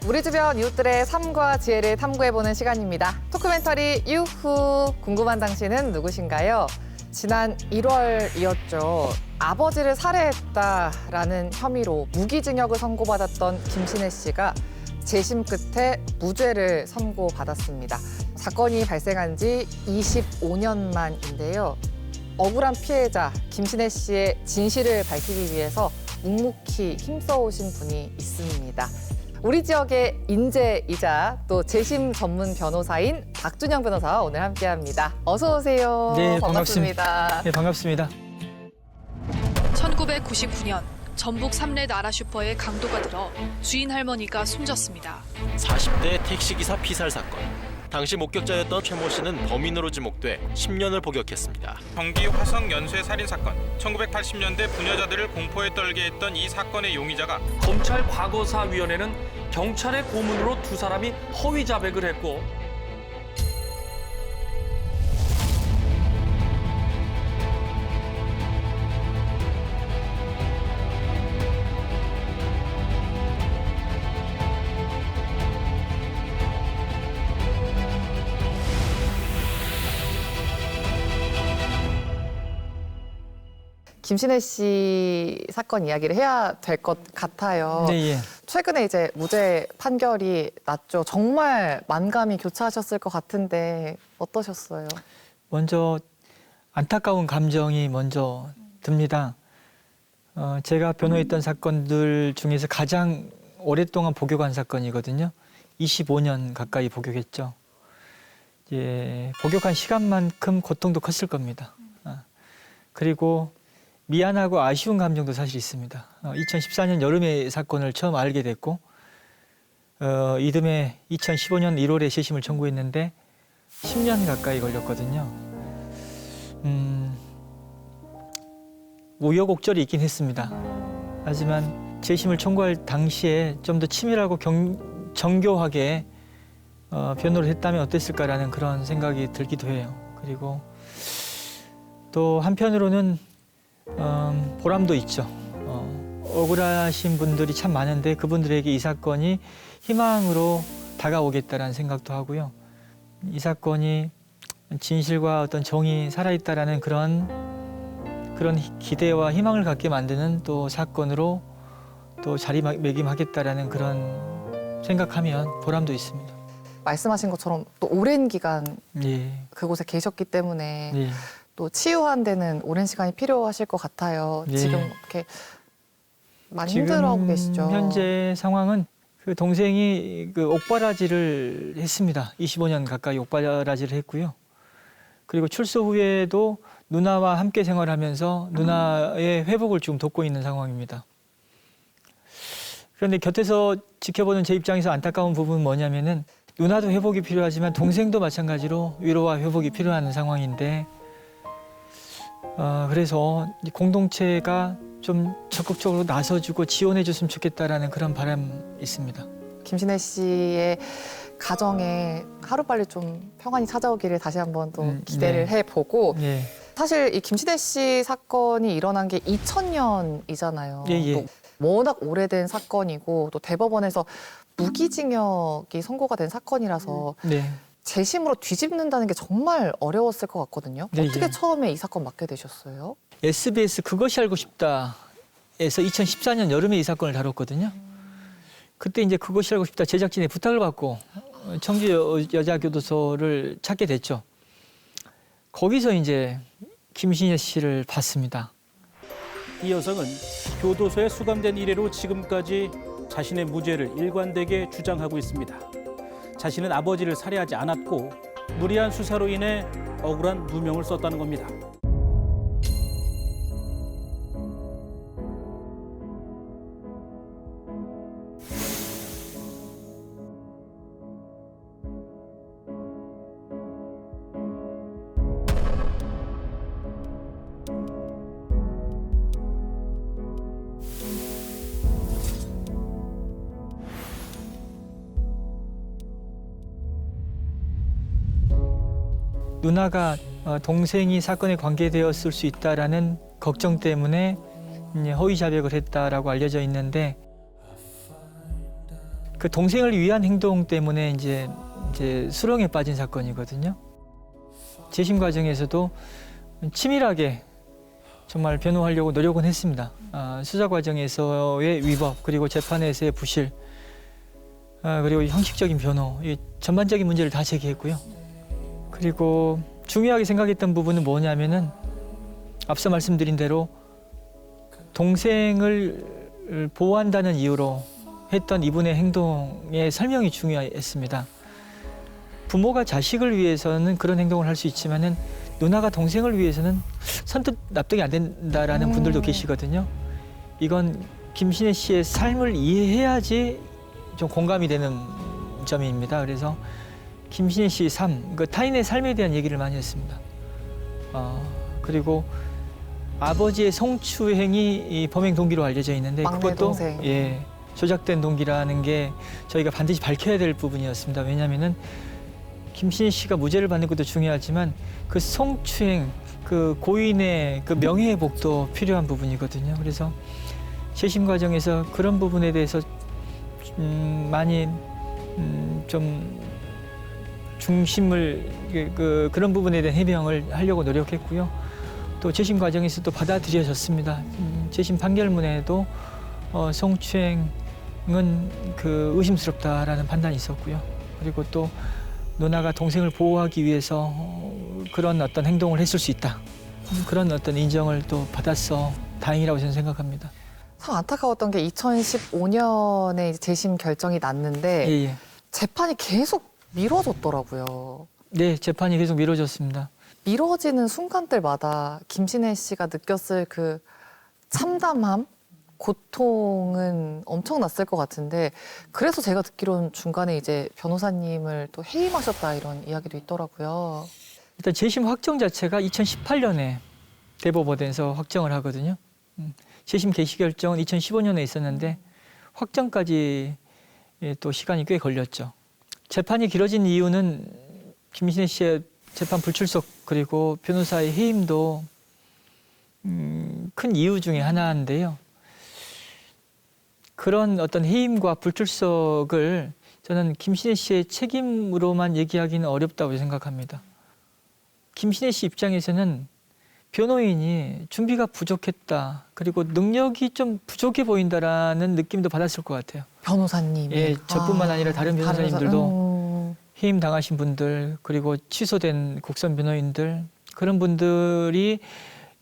우리 주변 이웃들의 삶과 지혜를 탐구해보는 시간입니다. 토크멘터리 유후. 궁금한 당신은 누구신가요? 지난 1월이었죠. 아버지를 살해했다라는 혐의로 무기징역을 선고받았던 김신혜 씨가 재심 끝에 무죄를 선고받았습니다. 사건이 발생한 지 25년 만인데요. 억울한 피해자 김신혜 씨의 진실을 밝히기 위해서 묵묵히 힘써오신 분이 있습니다. 우리 지역의 인재이자 또 재심 전문 변호사인 박준영 변호사와 오늘 함께합니다. 어서 오세요. 네, 반갑습니다. 네, 반갑습니다. 1999년 전북 삼례 나라슈퍼에 강도가 들어 주인 할머니가 숨졌습니다. 40대 택시기사 피살 사건. 당시 목격자였던 최모 씨는 범인으로 지목돼 10년을 복역했습니다. 경기 화성 연쇄 살인 사건. 1980년대 부녀자들을 공포에 떨게 했던 이 사건의 용의자가 검찰 과거사위원회는 경찰의 고문으로 두 사람이 허위 자백을 했고 김신혜 씨 사건 이야기를 해야 될 것 같아요. 네, 예. 최근에 이제 무죄 판결이 났죠. 정말 만감이 교차하셨을 것 같은데 어떠셨어요? 먼저 안타까운 감정이 먼저 듭니다. 제가 변호했던 사건들 중에서 가장 오랫동안 복역한 사건이거든요. 25년 가까이 복역했죠. 복역한 시간만큼 고통도 컸을 겁니다. 그리고 미안하고 아쉬운 감정도 사실 있습니다. 2014년 여름에 사건을 처음 알게 됐고 이듬해 2015년 1월에 재심을 청구했는데 10년 가까이 걸렸거든요. 우여곡절이 있긴 했습니다. 하지만 재심을 청구할 당시에 좀 더 치밀하고 정교하게 변호를 했다면 어땠을까라는 그런 생각이 들기도 해요. 그리고 또 한편으로는 보람도 있죠. 억울하신 분들이 참 많은데 그분들에게 이 사건이 희망으로 다가오겠다라는 생각도 하고요. 이 사건이 진실과 어떤 정이 살아있다라는 그런 기대와 희망을 갖게 만드는 또 사건으로 또 자리매김하겠다라는 그런 생각하면 보람도 있습니다. 말씀하신 것처럼 또 오랜 기간 예. 그곳에 계셨기 때문에 예. 또 치유한 데는 오랜 시간이 필요하실 것 같아요. 예. 지금 이렇게 많이 힘들어하고 계시죠? 현재 상황은 그 동생이 그 옥바라지를 했습니다. 25년 가까이 옥바라지를 했고요. 그리고 출소 후에도 누나와 함께 생활하면서 누나의 회복을 지금 돕고 있는 상황입니다. 그런데 곁에서 지켜보는 제 입장에서 안타까운 부분은 뭐냐면은 누나도 회복이 필요하지만 동생도 마찬가지로 위로와 회복이 필요한 상황인데 그래서 공동체가 좀 적극적으로 나서주고 지원해줬으면 좋겠다라는 그런 바람이 있습니다. 김신혜 씨의 가정에 하루빨리 좀 평안이 찾아오기를 다시 한번 또 기대를 네. 해보고 네. 사실 이 김신혜 씨 사건이 일어난 게 2000년이잖아요. 예, 예. 워낙 오래된 사건이고 또 대법원에서 무기징역이 선고가 된 사건이라서 네. 재심으로 뒤집는다는 게 정말 어려웠을 것 같거든요. 네, 어떻게 예. 처음에 이 사건 맡게 되셨어요? SBS 그것이 알고 싶다에서 2014년 여름에 이 사건을 다뤘거든요. 그때 이제 그것이 알고 싶다 제작진의 부탁을 받고 청주 여자 교도소를 찾게 됐죠. 거기서 이제 김신혜 씨를 봤습니다. 이 여성은 교도소에 수감된 이래로 지금까지 자신의 무죄를 일관되게 주장하고 있습니다. 자신은 아버지를 살해하지 않았고 무리한 수사로 인해 억울한 누명을 썼다는 겁니다. 누나가 동생이 사건에 관계되었을 수 있다라는 걱정 때문에 허위 자백을 했다라고 알려져 있는데 그 동생을 위한 행동 때문에 이제 수렁에 빠진 사건이거든요. 재심 과정에서도 치밀하게 정말 변호하려고 노력은 했습니다. 수사 과정에서의 위법, 그리고 재판에서의 부실, 그리고 형식적인 변호, 이 전반적인 문제를 다 제기했고요. 그리고 중요하게 생각했던 부분은 뭐냐면은 앞서 말씀드린 대로 동생을 보호한다는 이유로 했던 이분의 행동의 설명이 중요했습니다. 부모가 자식을 위해서는 그런 행동을 할 수 있지만은 누나가 동생을 위해서는 선뜻 납득이 안 된다라는 분들도 계시거든요. 이건 김신혜 씨의 삶을 이해해야지 좀 공감이 되는 점입니다. 그래서 김신혜 씨의 삶, 그 타인의 삶에 대한 얘기를 많이 했습니다. 그리고 아버지의 성추행이 이 범행 동기로 알려져 있는데 막내 그것도 동생. 조작된 동기라는 게 저희가 반드시 밝혀야 될 부분이었습니다. 왜냐하면은 김신혜 씨가 무죄를 받는 것도 중요하지만 그 성추행, 그 고인의 그 명예회복도 필요한 부분이거든요. 그래서 재심 과정에서 그런 부분에 대해서 많이 좀 중심을 그런 부분에 대한 해명을 하려고 노력했고요. 또 재심 과정에서 또 받아들여졌습니다. 재심 판결문에도 성추행은 그 의심스럽다라는 판단이 있었고요. 그리고 또 누나가 동생을 보호하기 위해서 그런 어떤 행동을 했을 수 있다. 그런 어떤 인정을 또 받았어 다행이라고 저는 생각합니다. 참 안타까웠던 게 2015년에 이제 재심 결정이 났는데 재판이 계속 미뤄졌더라고요. 네, 재판이 계속 미뤄졌습니다. 미뤄지는 순간들마다 김신혜 씨가 느꼈을 그 참담함, 고통은 엄청났을 것 같은데 그래서 제가 듣기로는 중간에 이제 변호사님을 또 해임하셨다 이런 이야기도 있더라고요. 일단 재심 확정 자체가 2018년에 대법원에서 확정을 하거든요. 재심 개시 결정은 2015년에 있었는데 확정까지 또 시간이 꽤 걸렸죠. 재판이 길어진 이유는 김신혜 씨의 재판 불출석 그리고 변호사의 해임도 큰 이유 중에 하나인데요. 그런 어떤 해임과 불출석을 저는 김신혜 씨의 책임으로만 얘기하기는 어렵다고 생각합니다. 김신혜 씨 입장에서는 변호인이 준비가 부족했다. 그리고 능력이 좀 부족해 보인다라는 느낌도 받았을 것 같아요. 변호사님. 예, 저뿐만 아니라 다른 변호사님들도 해임 당하신 분들 그리고 취소된 국선 변호인들 그런 분들이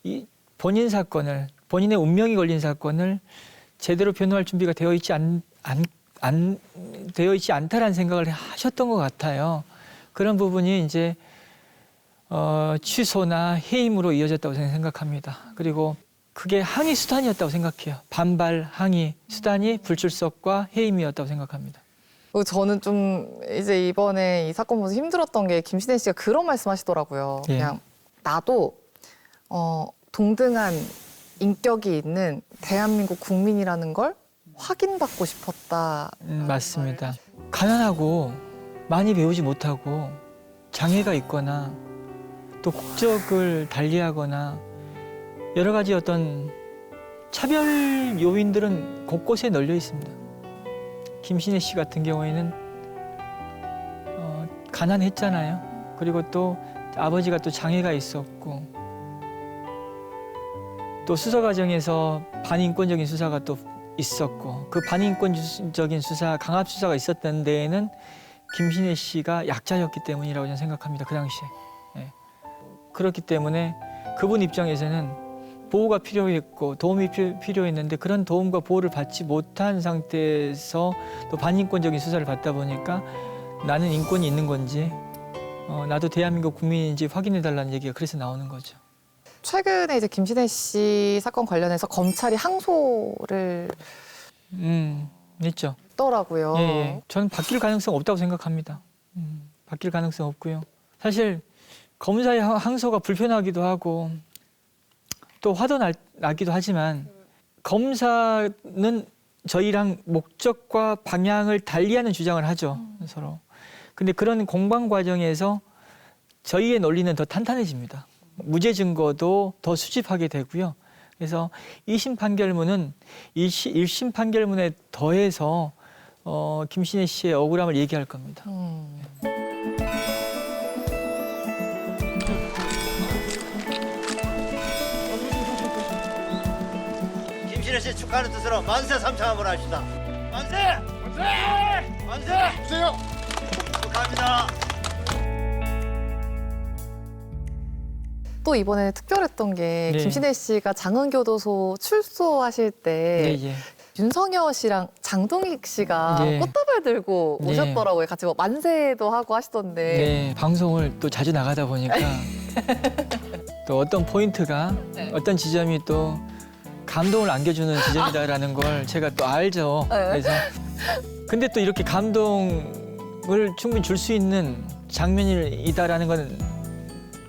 이 본인 사건을 본인의 운명이 걸린 사건을 제대로 변호할 준비가 되어 있지 않다라는 생각을 하셨던 것 같아요. 그런 부분이 이제 취소나 해임으로 이어졌다고 생각합니다. 그리고 그게 항의 수단이었다고 생각해요. 반발 항의 수단이 불출석과 해임이었다고 생각합니다. 저는 좀 이제 이번에 이 사건 보면서 힘들었던 게 김신혜 씨가 그런 말씀하시더라고요. 예. 그냥 나도 동등한 인격이 있는 대한민국 국민이라는 걸 확인받고 싶었다. 맞습니다. 가난하고 많이 배우지 못하고 장애가 있거나 또 국적을 달리하거나 여러 가지 어떤 차별 요인들은 곳곳에 널려 있습니다. 김신혜 씨 같은 경우에는 가난했잖아요. 그리고 또 아버지가 또 장애가 있었고 또 수사 과정에서 반인권적인 수사가 또 있었고 그 반인권적인 수사, 강압 수사가 있었던 데에는 김신혜 씨가 약자였기 때문이라고 저는 생각합니다. 그 당시에. 그렇기 때문에 그분 입장에서는 보호가 필요했고 도움이 필요했는데 그런 도움과 보호를 받지 못한 상태에서 또 반인권적인 수사를 받다 보니까 나는 인권이 있는 건지 나도 대한민국 국민인지 확인해달라는 얘기가 그래서 나오는 거죠. 최근에 이제 김신혜 씨 사건 관련해서 검찰이 항소를 있죠. 했더라고요. 예. 저는 바뀔 가능성 없다고 생각합니다. 바뀔 가능성 없고요. 사실 검사의 항소가 불편하기도 하고 또 화도 나기도 하지만 검사는 저희랑 목적과 방향을 달리하는 주장을 하죠. 서로. 근데 그런 공방 과정에서 저희의 논리는 더 탄탄해집니다. 무죄 증거도 더 수집하게 되고요. 그래서 2심 판결문은 1심 판결문에 더해서 김신혜 씨의 억울함을 얘기할 겁니다. 김신혜 씨 축하하는 뜻으로 만세 삼창 한번 합시다. 만세! 만세! 만세! 주세요. 축하합니다. 또 이번에 특별했던 게 네. 김신혜 씨가 장흥교도소 출소하실 때 네, 예. 윤석열 씨랑 장동익 씨가 네. 꽃다발 들고 네. 오셨더라고요. 같이 뭐 만세도 하고 하시던데. 네, 방송을 또 자주 나가다 보니까 또 어떤 포인트가 네. 어떤 지점이 또 감동을 안겨주는 지점이다라는 걸 제가 또 알죠. 네. 그래서 근데 또 이렇게 감동을 충분히 줄 수 있는 장면이다라는 건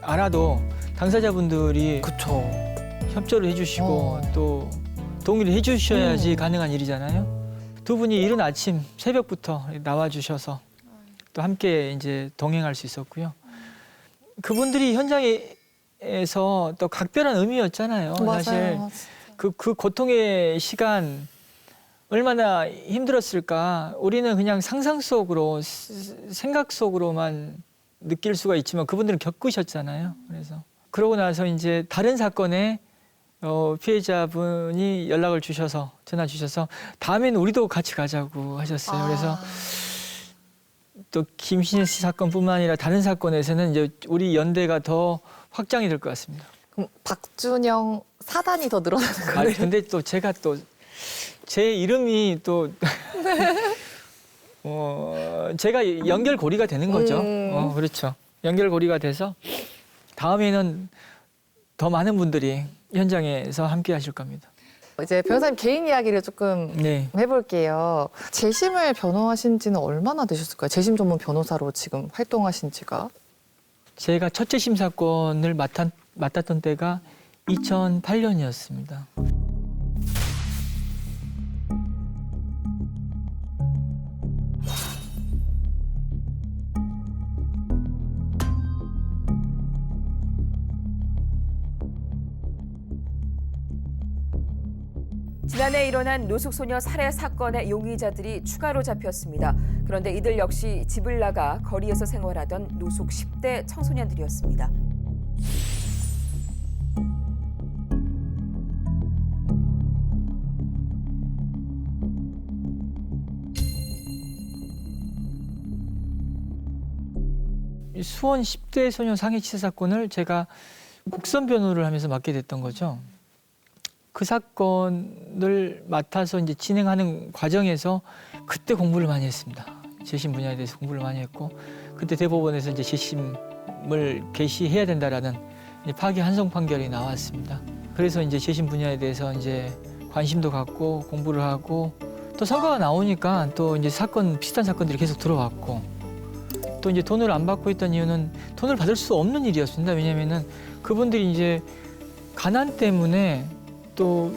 알아도 당사자분들이 그쵸. 협조를 해주시고 또 동의를 해주셔야지 가능한 일이잖아요. 두 분이 이른 아침 새벽부터 나와주셔서 또 함께 이제 동행할 수 있었고요. 그분들이 현장에서 또 각별한 의미였잖아요. 사실 맞아요. 그 고통의 시간 얼마나 힘들었을까. 우리는 그냥 상상 속으로 생각 속으로만 느낄 수가 있지만 그분들은 겪으셨잖아요. 그래서 그러고 나서 이제 다른 사건에 피해자분이 연락을 주셔서 전화 주셔서 다음에는 우리도 같이 가자고 하셨어요. 그래서 또 김신혜 씨 사건뿐만 아니라 다른 사건에서는 이제 우리 연대가 더 확장이 될 것 같습니다. 그럼 박준영 사단이 더 늘어나는 아, 거예요? 근데 또 제가 또 제 이름이 또 제가 연결고리가 되는 거죠. 그렇죠. 연결고리가 돼서 다음에는 더 많은 분들이 현장에서 함께 하실 겁니다. 이제 변호사님 개인 이야기를 조금 네. 해볼게요. 재심을 변호하신 지는 얼마나 되셨을까요? 재심 전문 변호사로 지금 활동하신 지가? 제가 첫 재심 사건을 맡았던 때가 2008년이었습니다. 지난해 일어난 노숙소녀 살해 사건의 용의자들이 추가로 잡혔습니다. 그런데 이들 역시 집을 나가 거리에서 생활하던 노숙 10대 청소년들이었습니다. 수원 10대 소년 상해치사 사건을 제가 국선 변호를 하면서 맡게 됐던 거죠. 그 사건을 맡아서 이제 진행하는 과정에서 그때 공부를 많이 했습니다. 재심 분야에 대해서 공부를 많이 했고 그때 대법원에서 이제 재심을 개시해야 된다라는 파기 한송 판결이 나왔습니다. 그래서 이제 재심 분야에 대해서 이제 관심도 갖고 공부를 하고 또 선거가 나오니까 또 이제 비슷한 사건들이 계속 들어왔고 또 이제 돈을 안 받고 있던 이유는 돈을 받을 수 없는 일이었습니다. 왜냐면은 그분들이 이제 가난 때문에 또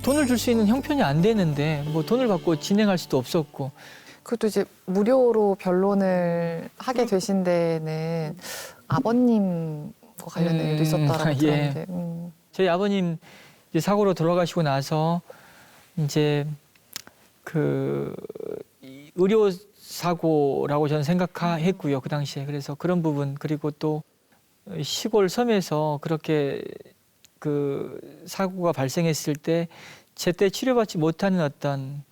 돈을 줄 수 있는 형편이 안 되는데 뭐 돈을 받고 진행할 수도 없었고 그것도 이제 무료로 변론을 하게 되신 데는 아버님과 관련된 일도 있었다라고 예. 들었는데. 저희 아버님 이제 사고로 돌아가시고 나서 이제 그 의료 사고라고 저는 생각했고요. 그 당시에. 그래서 그런 부분 그리고 또 시골 섬에서 그렇게 그 사고가 발생했을 때 제때 치료받지 못하는 어떤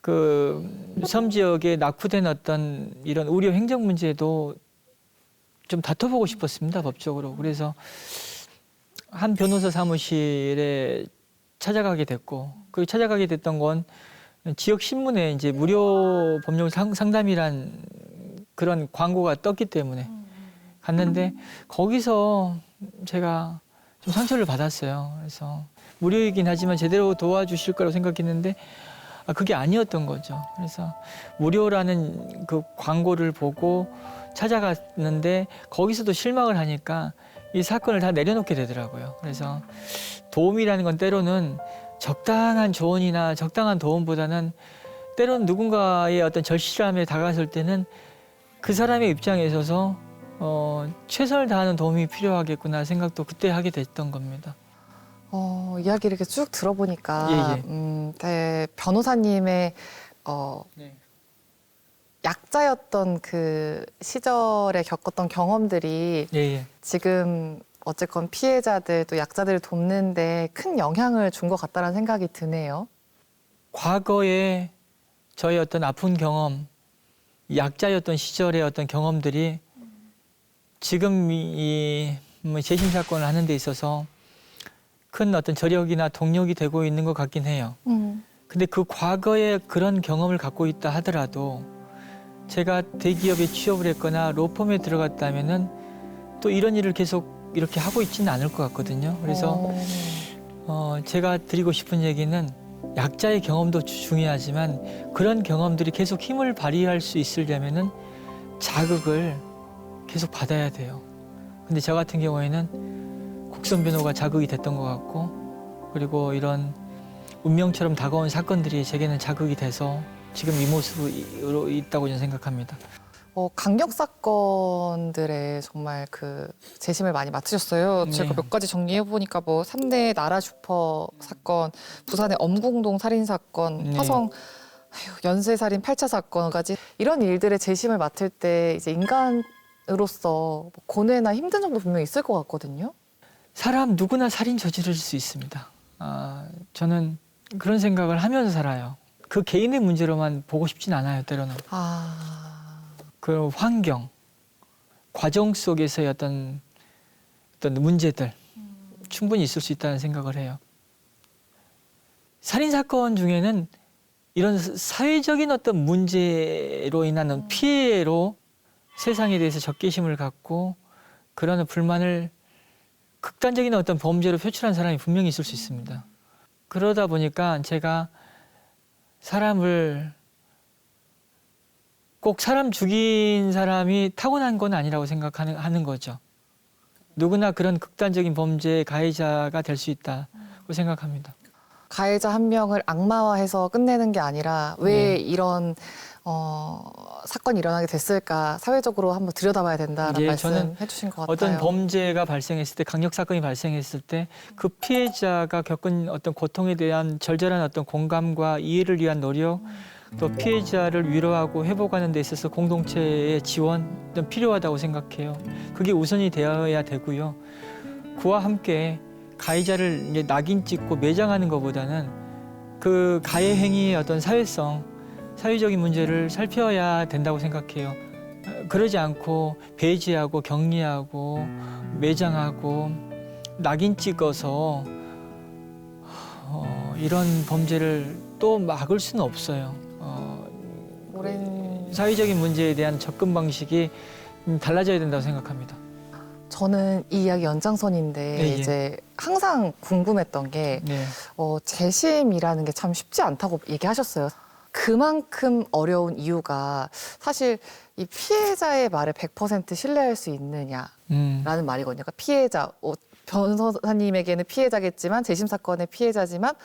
그 섬 지역에 낙후된 어떤 이런 의료 행정 문제도 좀 다퉈보고 싶었습니다. 법적으로. 그래서 한 변호사 사무실에 찾아가게 됐고 그 찾아가게 됐던 건 지역 신문에 이제 무료 법률 상담이란 그런 광고가 떴기 때문에 갔는데 거기서 제가 좀 상처를 받았어요. 그래서 무료이긴 하지만 제대로 도와주실 거라고 생각했는데 그게 아니었던 거죠. 그래서 무료라는 그 광고를 보고 찾아갔는데 거기서도 실망을 하니까 이 사건을 다 내려놓게 되더라고요. 그래서 도움이라는 건 때로는 적당한 조언이나 적당한 도움보다는 때로는 누군가의 어떤 절실함에 다가설 때는 그 사람의 입장에 있어서 최선을 다하는 도움이 필요하겠구나 생각도 그때 하게 됐던 겁니다. 이야기를 이렇게 쭉 들어보니까 예. 네, 변호사님의 네. 약자였던 그 시절에 겪었던 경험들이 예. 지금 어쨌건 피해자들 또 약자들을 돕는데 큰 영향을 준 것 같다는 생각이 드네요. 과거에 저의 어떤 아픈 경험, 약자였던 시절의 어떤 경험들이 지금 이 재심 사건을 하는 데 있어서 큰 어떤 저력이나 동력이 되고 있는 것 같긴 해요. 근데 그 과거에 그런 경험을 갖고 있다 하더라도 제가 대기업에 취업을 했거나 로펌에 들어갔다면은 또 이런 일을 계속 이렇게 하고 있지는 않을 것 같거든요. 그래서 제가 드리고 싶은 얘기는 약자의 경험도 중요하지만 그런 경험들이 계속 힘을 발휘할 수 있으려면은 자극을 계속 받아야 돼요. 근데 저 같은 경우에는 국선 변호가 자극이 됐던 것 같고 그리고 이런 운명처럼 다가온 사건들이 제게는 자극이 돼서 지금 이 모습으로 있다고 저는 생각합니다. 강력 사건들에 정말 그 재심을 많이 맡으셨어요. 네. 제가 몇 가지 정리해 보니까 뭐 3대 나라 슈퍼 사건, 부산의 엄궁동 살인 사건, 네. 화성 연쇄 살인 8차 사건까지 이런 일들의 재심을 맡을 때 이제 인간으로서 고뇌나 힘든 점도 분명히 있을 것 같거든요. 사람 누구나 살인 저지를 수 있습니다. 저는 그런 생각을 하면서 살아요. 그 개인의 문제로만 보고 싶진 않아요, 때로는. 그 환경, 과정 속에서의 어떤 문제들 충분히 있을 수 있다는 생각을 해요. 살인 사건 중에는 이런 사회적인 어떤 문제로 인한 피해로 세상에 대해서 적개심을 갖고 그런 불만을 극단적인 어떤 범죄로 표출한 사람이 분명히 있을 수 있습니다. 그러다 보니까 제가 사람을 꼭 사람 죽인 사람이 타고난 건 아니라고 생각하는 거죠. 누구나 그런 극단적인 범죄의 가해자가 될 수 있다고 생각합니다. 가해자 한 명을 악마화해서 끝내는 게 아니라 왜 이런 사건이 일어나게 됐을까 사회적으로 한번 들여다봐야 된다는 말씀 해주신 것 같아요. 어떤 범죄가 발생했을 때, 강력 사건이 발생했을 때 그 피해자가 겪은 어떤 고통에 대한 절절한 어떤 공감과 이해를 위한 노력, 또 피해자를 위로하고 회복하는 데 있어서 공동체의 지원은 필요하다고 생각해요. 그게 우선이 되어야 되고요. 그와 함께 가해자를 이제 낙인 찍고 매장하는 것보다는 그 가해 행위의 어떤 사회적인 문제를 살펴야 된다고 생각해요. 그러지 않고 배제하고 격리하고 매장하고 낙인 찍어서 이런 범죄를 또 막을 수는 없어요. 사회적인 문제에 대한 접근 방식이 달라져야 된다고 생각합니다. 저는 이 이야기 연장선인데 이제 항상 궁금했던 게 재심이라는 게 참 쉽지 않다고 얘기하셨어요. 그만큼 어려운 이유가 사실 이 피해자의 말을 100% 신뢰할 수 있느냐라는 말이거든요. 그러니까 피해자, 변호사님에게는 피해자겠지만 재심 사건의 피해자지만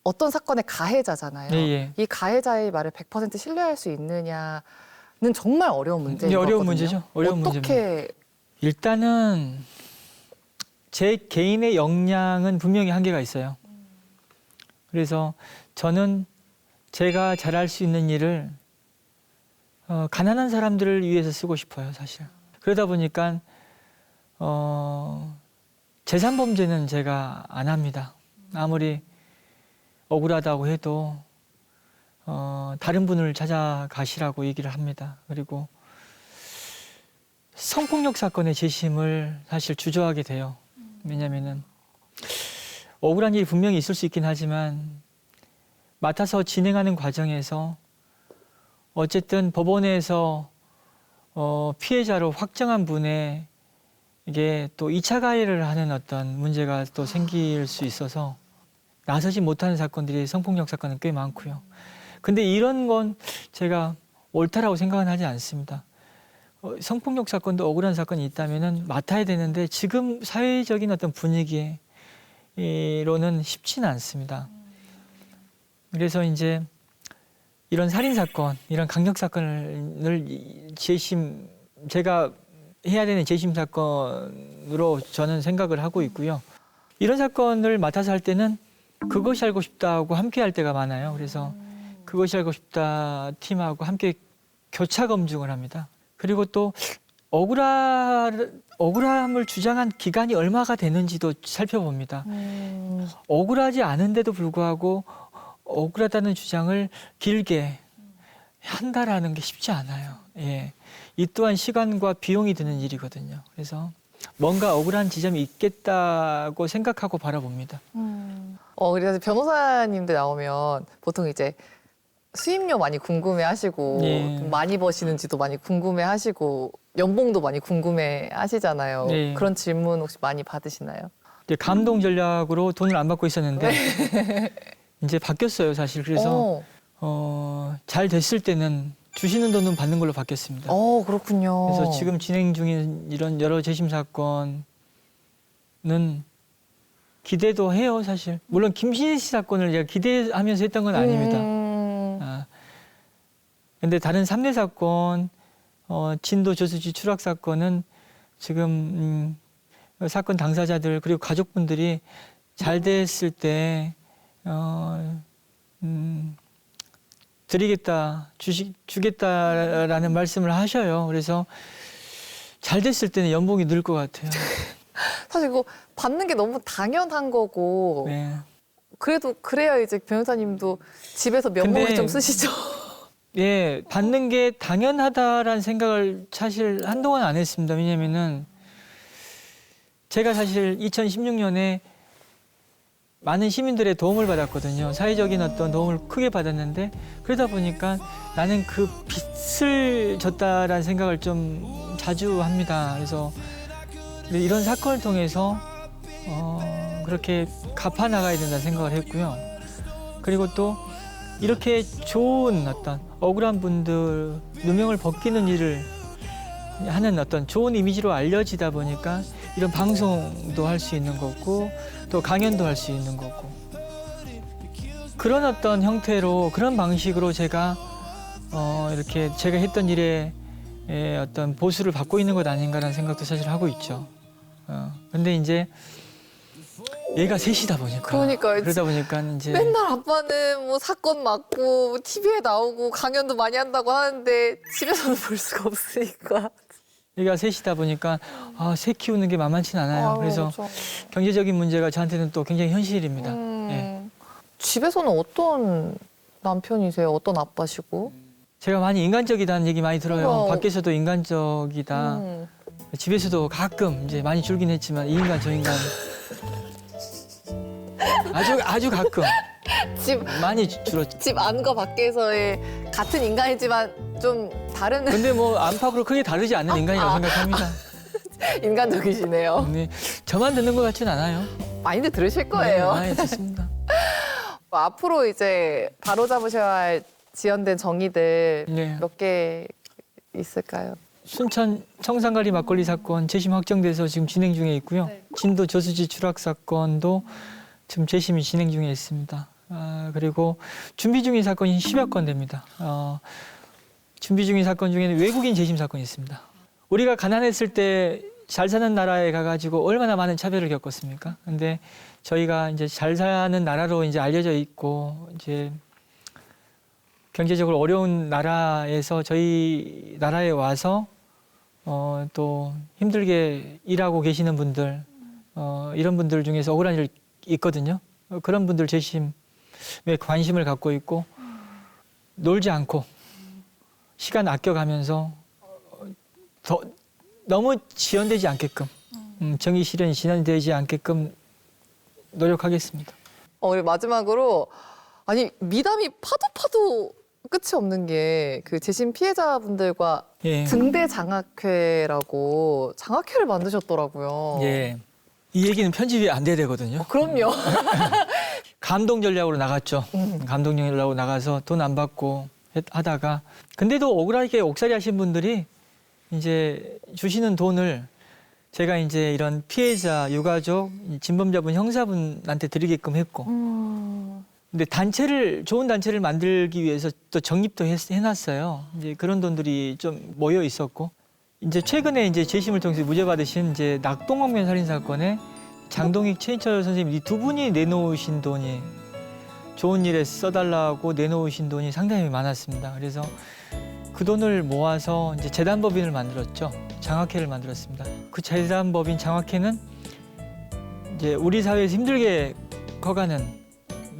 어떤 사건의 가해자잖아요. 이 가해자의 말을 100% 신뢰할 수 있느냐는 정말 어려운 문제인 거거든요. 어려운 문제죠. 어려운 문제입니다. 일단은 제 개인의 역량은 분명히 한계가 있어요. 그래서 저는 제가 잘할 수 있는 일을 가난한 사람들을 위해서 쓰고 싶어요, 사실. 그러다 보니까 재산 범죄는 제가 안 합니다. 아무리 억울하다고 해도 다른 분을 찾아가시라고 얘기를 합니다. 그리고 성폭력 사건의 재심을 사실 주저하게 돼요. 왜냐면은 억울한 일이 분명히 있을 수 있긴 하지만 맡아서 진행하는 과정에서 어쨌든 법원에서 피해자로 확정한 분의 이게 또 2차 가해를 하는 어떤 문제가 또 생길 수 있어서 나서지 못하는 사건들이 성폭력 사건은 꽤 많고요. 근데 이런 건 제가 옳다라고 생각은 하지 않습니다. 성폭력 사건도 억울한 사건이 있다면은 맡아야 되는데 지금 사회적인 어떤 분위기로는 쉽지는 않습니다. 그래서 이제 이런 살인 사건, 이런 강력 사건을 제가 해야 되는 재심 사건으로 저는 생각을 하고 있고요. 이런 사건을 맡아서 할 때는 그것이 알고 싶다고 함께 할 때가 많아요. 그래서 그것이 알고 싶다 팀하고 함께 교차 검증을 합니다. 그리고 또 억울함을 주장한 기간이 얼마가 되는지도 살펴봅니다. 억울하지 않은데도 불구하고 억울하다는 주장을 길게 한다라는 게 쉽지 않아요. 예. 이 또한 시간과 비용이 드는 일이거든요. 그래서 뭔가 억울한 지점이 있겠다고 생각하고 바라봅니다. 그래서 변호사님들 나오면 보통 이제 수입료 많이 궁금해하시고 예. 많이 버시는지도 많이 궁금해하시고 연봉도 많이 궁금해하시잖아요. 네. 그런 질문 혹시 많이 받으시나요? 이제 감동 전략으로 돈을 안 받고 있었는데 이제 바뀌었어요, 사실. 그래서 잘 됐을 때는 주시는 돈은 받는 걸로 바뀌었습니다. 그렇군요. 그래서 지금 진행 중인 이런 여러 재심 사건은 기대도 해요, 사실. 물론 김신혜 씨 사건을 제가 기대하면서 했던 건 아닙니다. 근데 다른 3대 사건, 진도 저수지 추락 사건은 지금 사건 당사자들 그리고 가족분들이 잘 됐을 때 드리겠다, 주겠다라는 말씀을 하셔요. 그래서 잘 됐을 때는 연봉이 늘 것 같아요. 사실 이거 받는 게 너무 당연한 거고 네. 그래도 그래야 이제 변호사님도 집에서 면목을 근데 좀 쓰시죠. 예, 받는 게 당연하다라는 생각을 사실 한동안 안 했습니다. 왜냐면은 제가 사실 2016년에 많은 시민들의 도움을 받았거든요. 사회적인 어떤 도움을 크게 받았는데 그러다 보니까 나는 그 빚을 졌다라는 생각을 좀 자주 합니다. 그래서 이런 사건을 통해서 그렇게 갚아 나가야 된다는 생각을 했고요. 그리고 또 이렇게 좋은 어떤 억울한 분들 누명을 벗기는 일을 하는 어떤 좋은 이미지로 알려지다 보니까 이런 방송도 할 수 있는 거고 또 강연도 할 수 있는 거고 그런 어떤 형태로 그런 방식으로 제가 이렇게 제가 했던 일에 어떤 보수를 받고 있는 것 아닌가라는 생각도 사실 하고 있죠. 근데 이제 얘가 셋이다 보니까 그러니까요. 그러다 보니까 이제 맨날 아빠는 뭐 사건 맡고 TV에 나오고 강연도 많이 한다고 하는데 집에서는 볼 수가 없으니까. 얘가 셋이다 보니까 새 키우는 게 만만치 않아요. 그래서 그렇죠. 경제적인 문제가 저한테는 또 굉장히 현실입니다. 예. 집에서는 어떤 남편이세요? 어떤 아빠시고? 제가 많이 인간적이다는 얘기 많이 들어요. 우와. 밖에서도 인간적이다. 집에서도 가끔 이제 많이 줄긴 했지만 이 인간 저 인간 아주 가끔 많이 줄었죠. 집 안과 밖에서의 같은 인간이지만 좀 다른 근데 뭐 안팎으로 크게 다르지 않는 인간이라고 생각합니다. 인간적이시네요. 근데 저만 듣는 것 같진 않아요. 많이들 들으실 거예요. 네, 많이 듣습니다. 앞으로 이제 바로잡으셔야 할 지연된 정의들 네. 몇 개 있을까요? 순천 청산가리 막걸리 사건 재심 확정돼서 지금 진행 중에 있고요. 진도 저수지 추락 사건도 지금 재심이 진행 중에 있습니다. 그리고 준비 중인 사건이 10여 건 됩니다. 준비 중인 사건 중에는 외국인 재심 사건이 있습니다. 우리가 가난했을 때 잘 사는 나라에 가가지고 얼마나 많은 차별을 겪었습니까? 근데 저희가 이제 잘 사는 나라로 이제 알려져 있고 이제 경제적으로 어려운 나라에서 저희 나라에 와서 또 힘들게 일하고 계시는 분들 이런 분들 중에서 억울한 일 있거든요. 그런 분들 재심에 관심을 갖고 있고 놀지 않고 시간 아껴가면서 너무 지연되지 않게끔 정의 실현이 지연되지 않게끔 노력하겠습니다. 우리 마지막으로 아니 미담이 파도 끝이 없는 게 그 재심 피해자분들과 예. 등대 장학회라고 장학회를 만드셨더라고요. 예. 이 얘기는 편집이 안 돼야 되거든요. 그럼요. 감동 전략으로 나갔죠. 감동 전략으로 나가서 돈 안 받고 하다가 근데도 억울하게 옥살이 하신 분들이 이제 주시는 돈을 제가 이제 이런 피해자, 유가족, 진범자분, 형사분한테 드리게끔 했고 근데 좋은 단체를 만들기 위해서 또 적립도 해놨어요. 이제 그런 돈들이 좀 모여 있었고 이제 최근에 이제 재심을 통해서 무죄 받으신 이제 낙동강변 살인 사건에 장동익, 최인철 선생님 이 두 분이 내놓으신 돈이 좋은 일에 써달라고 내놓으신 돈이 상당히 많았습니다. 그래서 그 돈을 모아서 이제 재단법인을 만들었죠. 장학회를 만들었습니다. 그 재단법인 장학회는 이제 우리 사회에서 힘들게 커가는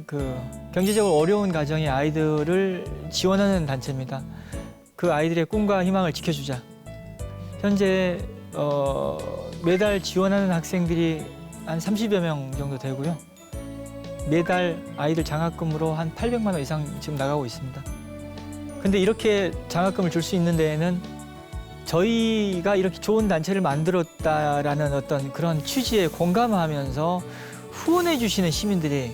그 경제적으로 어려운 가정의 아이들을 지원하는 단체입니다. 그 아이들의 꿈과 희망을 지켜주자. 현재 매달 지원하는 학생들이 한 30여 명 정도 되고요. 매달 아이들 장학금으로 한 800만 원 이상 지금 나가고 있습니다. 근데 이렇게 장학금을 줄 수 있는 데에는 저희가 이렇게 좋은 단체를 만들었다라는 어떤 그런 취지에 공감하면서 후원해 주시는 시민들이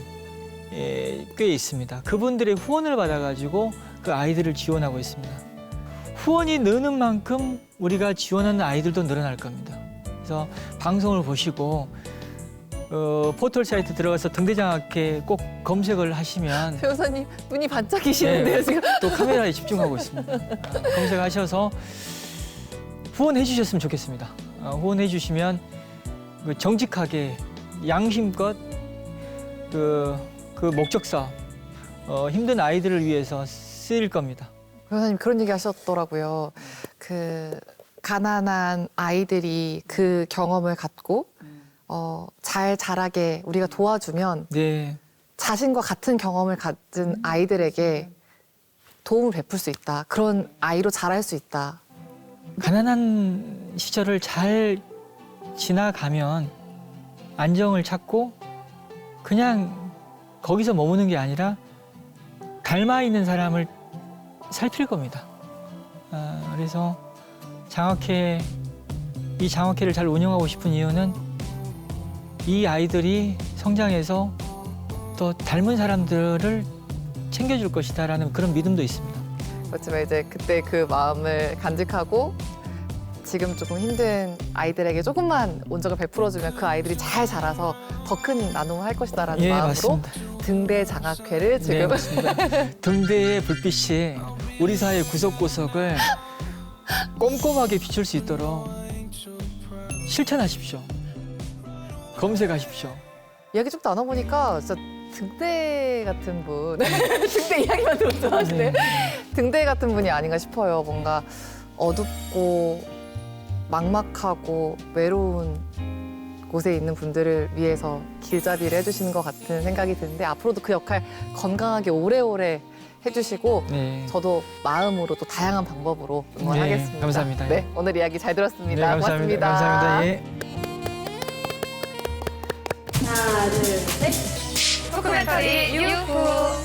꽤 있습니다. 그분들의 후원을 받아가지고 그 아이들을 지원하고 있습니다. 후원이 느는 만큼 우리가 지원하는 아이들도 늘어날 겁니다. 그래서 방송을 보시고 포털 사이트 들어가서 등대장학회 꼭 검색을 하시면 변호사님 눈이 반짝이시는데요, 지금. 또 카메라에 집중하고 있습니다. 검색하셔서 후원해 주셨으면 좋겠습니다. 후원해 주시면 정직하게 양심껏 그 목적 사업 힘든 아이들을 위해서 쓰일 겁니다. 변호사님 그런 얘기 하셨더라고요. 그 가난한 아이들이 그 경험을 갖고 잘 자라게 우리가 도와주면 네. 자신과 같은 경험을 가진 아이들에게 도움을 베풀 수 있다. 그런 아이로 자랄 수 있다. 가난한 시절을 잘 지나가면 안정을 찾고 그냥 거기서 머무는 게 아니라 닮아 있는 사람을 살필 겁니다. 그래서 이 장학회를 잘 운영하고 싶은 이유는 이 아이들이 성장해서 또 닮은 사람들을 챙겨줄 것이다라는 그런 믿음도 있습니다. 그렇지만 이제 그때 그 마음을 간직하고 지금 조금 힘든 아이들에게 조금만 온적을 베풀어주면 그 아이들이 잘 자라서 더 큰 나눔을 할 것이다라는 예, 마음으로 맞습니다. 등대 장학회를 지금 네, 맞습니다. 등대의 불빛이 우리 사회 구석구석을 꼼꼼하게 비출 수 있도록 실천하십시오. 검색하십시오. 이야기 좀 나눠보니까 진짜 등대 같은 분 등대 이야기만 들어도 좋아하시네. 등대 같은 분이 아닌가 싶어요. 뭔가 어둡고 막막하고 외로운 곳에 있는 분들을 위해서 길잡이를 해주시는 것 같은 생각이 드는데 앞으로도 그 역할 건강하게 오래오래 해주시고 네. 저도 마음으로 또 다양한 방법으로 응원하겠습니다. 네, 감사합니다. 네, 오늘 이야기 잘 들었습니다. 네, 감사합니다. 고맙습니다. 감사합니다. 예. 하나, 둘, 셋. 토크멘터리 유후.